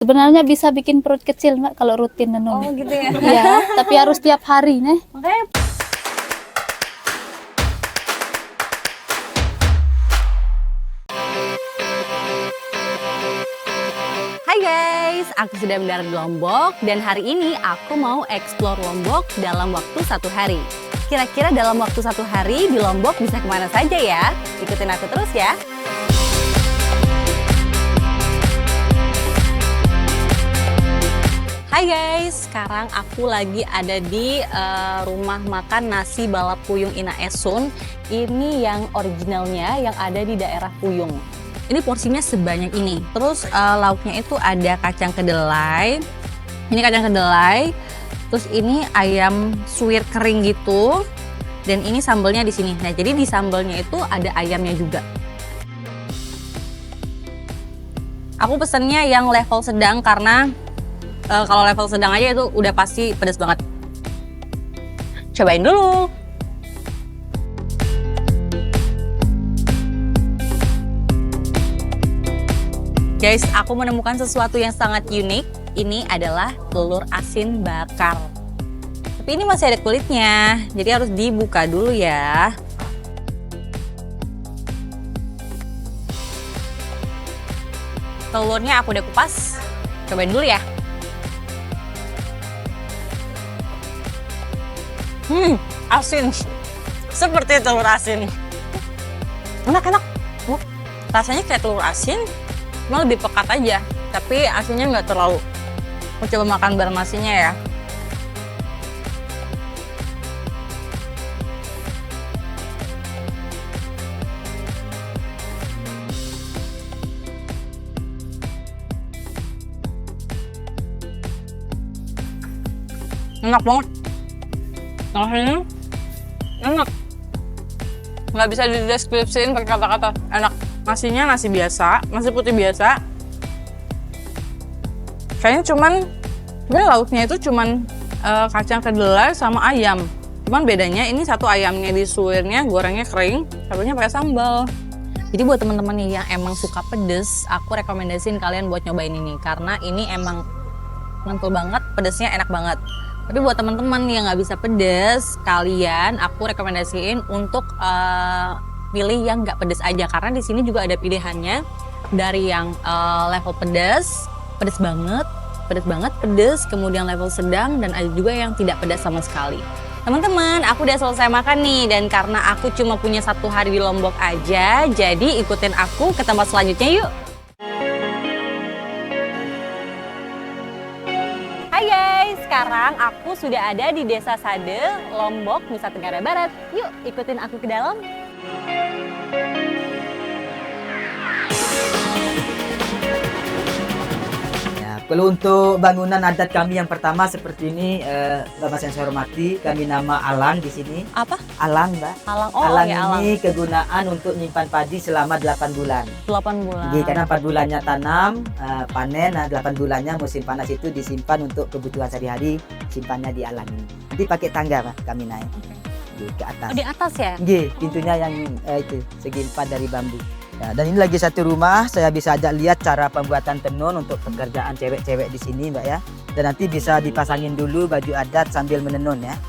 Sebenarnya bisa bikin perut kecil, Mbak, kalau rutin nenun. Oh gitu ya. Iya, tapi harus tiap hari nih. Makanya Hai guys, aku sudah mendarat di Lombok dan hari ini aku mau explore Lombok dalam waktu 1 hari. Kira-kira dalam waktu 1 hari di Lombok bisa kemana saja ya? Ikutin aku terus ya. Hai guys, sekarang aku lagi ada di rumah makan nasi balap Puyung Ina Esun. Ini yang originalnya yang ada di daerah Puyung. Ini porsinya sebanyak ini. Terus lauknya itu ada kacang kedelai. Ini kacang kedelai. Terus ini ayam suwir kering gitu. Dan ini sambelnya di sini. Nah, jadi di sambelnya itu ada ayamnya juga. Aku pesennya yang level sedang karena kalau level sedang aja itu udah pasti pedas banget. Cobain dulu. Guys, aku menemukan sesuatu yang sangat unik. Ini adalah telur asin bakar. Tapi ini masih ada kulitnya, jadi harus dibuka dulu ya. Telurnya aku udah kupas. Cobain dulu ya. Asin. Seperti telur asin. Enak-enak. Rasanya kayak telur asin, cuma lebih pekat aja. Tapi asinnya nggak terlalu. Aku coba makan bareng nasinya ya. Enak banget. Nasinya enak. Nggak bisa dideskripsiin pakai kata-kata. Enak. Nasinya nasi biasa, nasi putih biasa. Kayaknya sebenarnya lauknya itu cuman kacang kedelai sama ayam. Cuman bedanya ini satu ayamnya disuirnya, gorengnya kering, satunya pakai sambal. Jadi buat teman-teman nih yang emang suka pedes, aku rekomendasiin kalian buat nyobain ini karena ini emang mantul banget, pedesnya enak banget. Tapi buat teman-teman yang nggak bisa pedes, kalian aku rekomendasiin untuk pilih yang nggak pedes aja karena di sini juga ada pilihannya dari yang level pedes banget, pedes, kemudian level sedang dan ada juga yang tidak pedas sama sekali. Teman-teman, aku udah selesai makan nih dan karena aku cuma punya 1 hari di Lombok aja, jadi ikutin aku ke tempat selanjutnya yuk. Hai guys, sekarang aku sudah ada di Desa Sade, Lombok, Nusa Tenggara Barat. Yuk ikutin aku ke dalam. Kalau untuk bangunan adat kami yang pertama seperti ini, Bapak yang saya hormati, kami nama alang di sini. Apa? Alang, Mbak. Alang. Oh, alang ya, ini alang. kegunaan untuk menyimpan padi selama 8 bulan. 8 bulan. Jadi, karena 4 bulannya tanam, panen, 8 bulannya musim panas itu disimpan untuk kebutuhan sehari-hari, simpannya di alang ini. Nanti pakai tangga, Pak, kami naik ke atas. Oh, di atas ya? Nggih, pintunya yang itu segi 4 dari bambu. Ya, dan ini lagi satu rumah, saya bisa ajak lihat cara pembuatan tenun untuk pekerjaan cewek-cewek di sini, Mbak ya. Dan nanti bisa dipasangin dulu baju adat sambil menenun ya.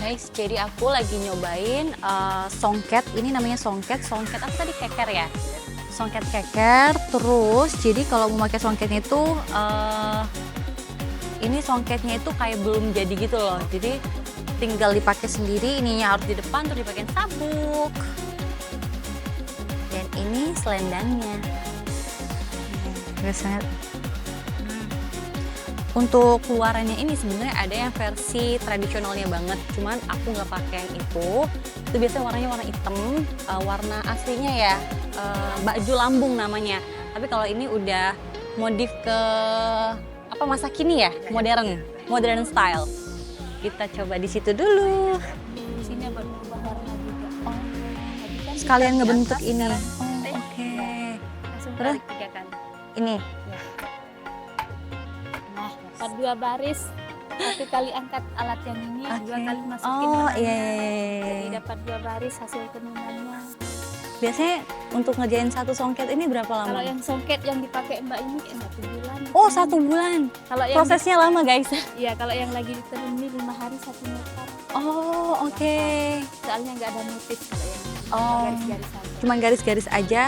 Guys, jadi aku lagi nyobain songket. Ini namanya songket. Songket apa tadi? Keker ya? Songket keker. Terus, jadi kalau mau pakai songketnya itu ini songketnya itu kayak belum jadi gitu loh. Jadi tinggal dipakai sendiri, ininya harus di depan terus dipakai sabuk. Dan ini selendangnya. Untuk keluarannya ini sebenarnya ada yang versi tradisionalnya banget, cuman aku nggak pakai yang itu. Itu biasanya warnanya warna hitam, warna aslinya ya baju lambung namanya. Tapi kalau ini udah modif ke apa masa kini ya, modern style. Kita coba di situ dulu. Di sini berubah warna juga. Oh, sekalian ngebentuk ini. Oh, oke. Langsung Terus? tarik 3 kali. Ini. Nah, dapat 2 baris. Satu kali angkat alat yang ini, Oke. dua kali masukin Oh benangnya. iya. Jadi dapat 2 baris hasil tenunannya. Biasanya untuk ngerjain satu songket ini berapa lama? Kalau yang songket yang dipakai Mbak ini kayak 1 bulan. Oh 1 bulan. Kalau yang Prosesnya lama guys. iya, kalau yang lagi ditenun ini 5 hari 1 meter. Oh oke. Soalnya nggak ada motif kalau yang Oh. garis-garis aja. Cuman garis-garis aja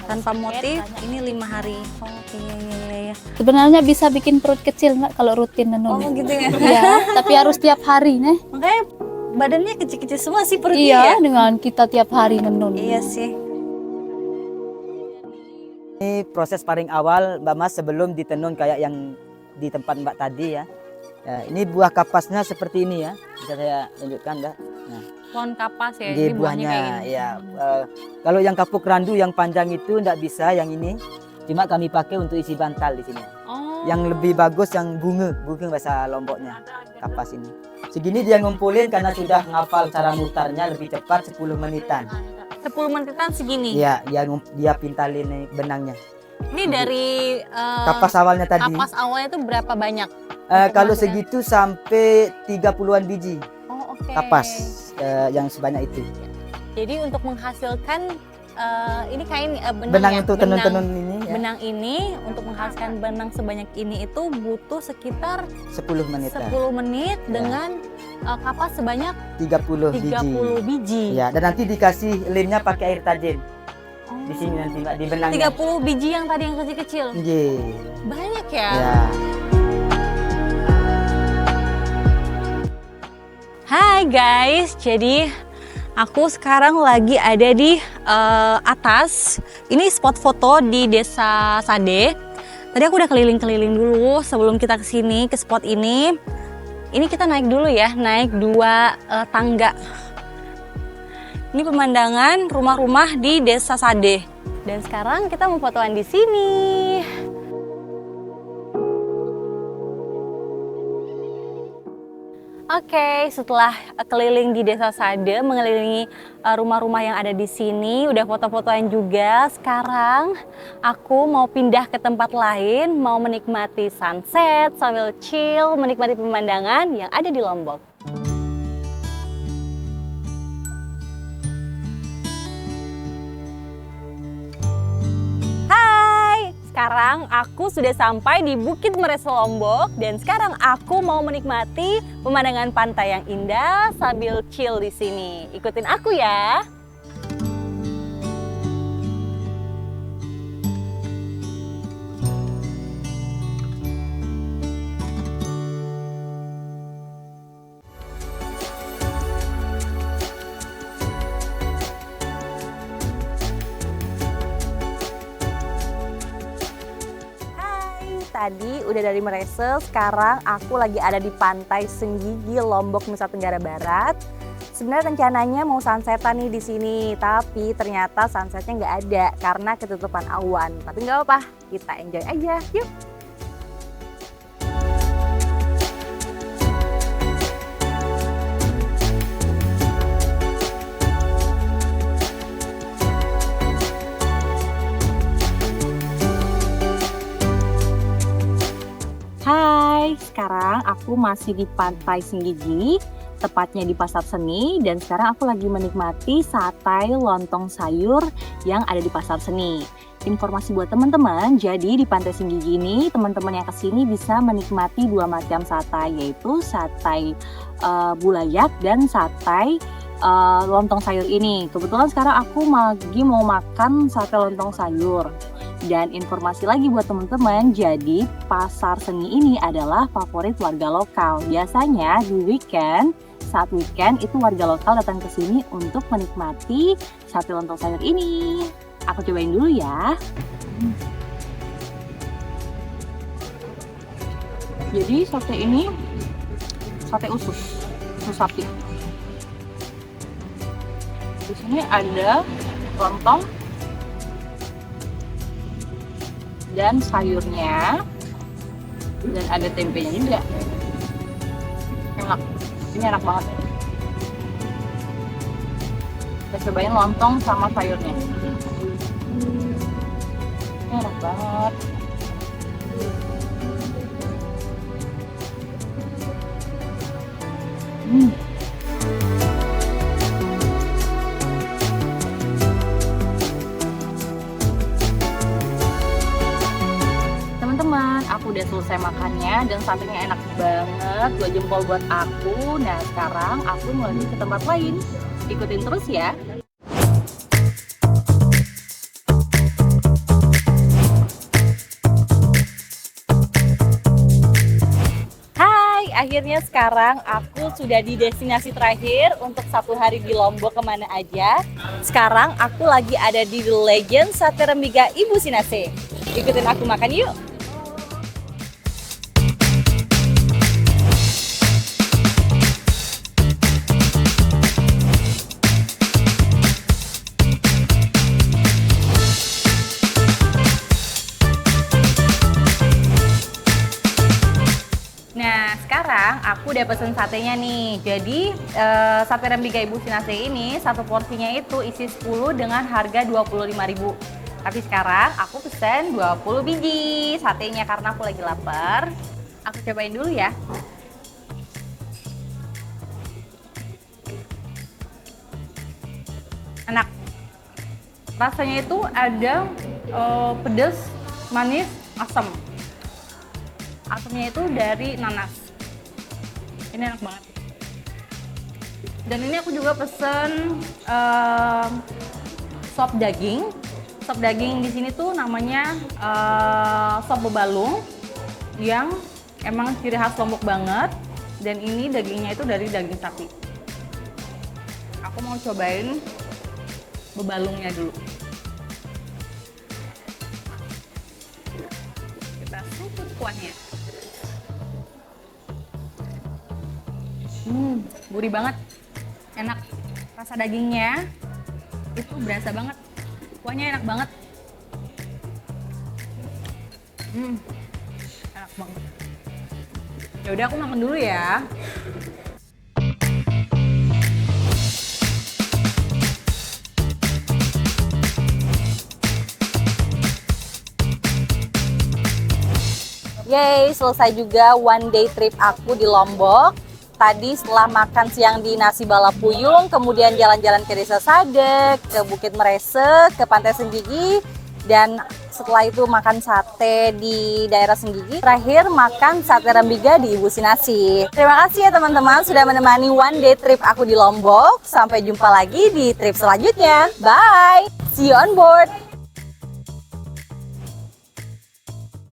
tanpa songket motif. banyak. Ini 5 hari. Oh iya. Sebenarnya bisa bikin perut kecil Mbak kalau rutin Oh nenun. gitu ya. Iya, tapi harus tiap hari nih. Makanya badannya kecil-kecil semua sih perutnya Iya, ya. dengan kita tiap hari nenun. Iya sih. Ini proses paling awal Mbak Mas sebelum ditenun kayak yang di tempat Mbak tadi ya. Ya, ini buah kapasnya seperti ini ya. Bisa saya tunjukkan Mbak. Nah, Pohon kapas ya. ini Ini buahnya kayak buahnya gini. ya. Kalau yang kapuk randu yang panjang itu enggak bisa yang ini. Cuma kami pakai untuk isi bantal di sini. Oh. Yang lebih bagus yang bunga bahasa Lomboknya. Kapas ini. Segini dia ngumpulin karena sudah ngafal cara mutarnya lebih cepat 10 menitan. 10 menitan segini. Iya, dia pintalin benangnya. Ini dari Kapas awalnya tadi. kapas awalnya itu berapa banyak? Kalau segitu sampai 30-an biji Oh oke. kapas yang sebanyak itu. Jadi untuk menghasilkan ini kain Benang ya? untuk tenun-tenun ini ya, Benang ini untuk menghasilkan benang sebanyak ini itu butuh sekitar 10 menit. 10 menit Ya. dengan kapas sebanyak 30 biji. 30 biji. Ya, dan nanti dikasih lemnya pakai air tajin. Di sini nanti Mbak di benangnya. 30 biji yang tadi yang kecil-kecil. Nggih. Banyak ya. Ya. Hai guys, jadi aku sekarang lagi ada di atas. Ini spot foto di Desa Sade. Tadi aku udah keliling-keliling dulu sebelum kita kesini ke spot ini. Ini kita naik dulu ya, naik 2 tangga. Ini pemandangan rumah-rumah di Desa Sade. Dan sekarang kita mau fotoan di sini. Oke, setelah keliling di Desa Sade, mengelilingi rumah-rumah yang ada di sini, udah foto-fotoan juga. Sekarang aku mau pindah ke tempat lain, mau menikmati sunset sambil chill, menikmati pemandangan yang ada di Lombok. Sekarang aku sudah sampai di Bukit Meresa Lombok dan sekarang aku mau menikmati pemandangan pantai yang indah sambil chill di sini. Ikutin aku ya. Tadi udah dari Merese, sekarang aku lagi ada di Pantai Senggigi, Lombok, Nusa Tenggara Barat. Sebenarnya rencananya mau sunsetan nih di sini, tapi ternyata sunsetnya nggak ada karena ketutupan awan. Tapi nggak apa-apa, kita enjoy aja. Yuk! Hai, sekarang aku masih di Pantai Senggigi, tepatnya di Pasar Seni, dan sekarang aku lagi menikmati sate lontong sayur yang ada di Pasar Seni. Informasi buat teman-teman, jadi di Pantai Senggigi ini teman-teman yang kesini bisa menikmati 2 macam sate, yaitu sate bulayak dan sate lontong sayur ini. Kebetulan sekarang aku lagi mau makan sate lontong sayur. Dan informasi lagi buat teman-teman, jadi Pasar Seni ini adalah favorit warga lokal. Biasanya di saat weekend itu warga lokal datang ke sini untuk menikmati sate lontong sayur ini. Aku cobain dulu ya. Jadi sate ini sate usus sapi. Di sini ada lontong dan sayurnya, dan ada tempenya juga. Enak, ini enak banget. Kita cobain lontong sama sayurnya. Ini enak banget. Teman-teman, aku udah selesai makannya dan satenya enak banget. 2 jempol buat aku. Nah, sekarang aku mau lanjut ke tempat lain. Ikutin terus ya. Hai, akhirnya sekarang aku sudah di destinasi terakhir untuk 1 hari di Lombok, kemana aja. Sekarang aku lagi ada di The Legend Sate Rembiga Ibu Sinase. Ikutin aku makan yuk. Nah, sekarang aku udah pesen satenya nih. Jadi, sate Rembiga Ibu Sinase ini satu porsinya itu isi 10 dengan harga 25.000. Tapi sekarang aku pesen 20 biji satenya karena aku lagi lapar. Aku cobain dulu ya. Enak. Rasanya itu ada pedas, manis, asam. Asamnya itu dari nanas. Ini enak banget. Dan ini aku juga pesen sop daging. Sop daging di sini tuh namanya sop bebalung yang emang ciri khas Lombok banget. Dan ini dagingnya itu dari daging sapi. Aku mau cobain bebalungnya dulu. Kita sukut kuahnya. Gurih banget, enak. Rasa dagingnya itu berasa banget. Kuahnya enak banget. Enak banget. Ya udah, aku makan dulu ya. Yeay, selesai juga one day trip aku di Lombok. Tadi setelah makan siang di Nasi Balapuyung, kemudian jalan-jalan ke Desa Sadek, ke Bukit Merese, ke Pantai Senggigi, dan setelah itu makan sate di daerah Senggigi. Terakhir makan sate Rembiga di Ibu Sinase. Terima kasih ya teman-teman sudah menemani one day trip aku di Lombok. Sampai jumpa lagi di trip selanjutnya. Bye! See you on board!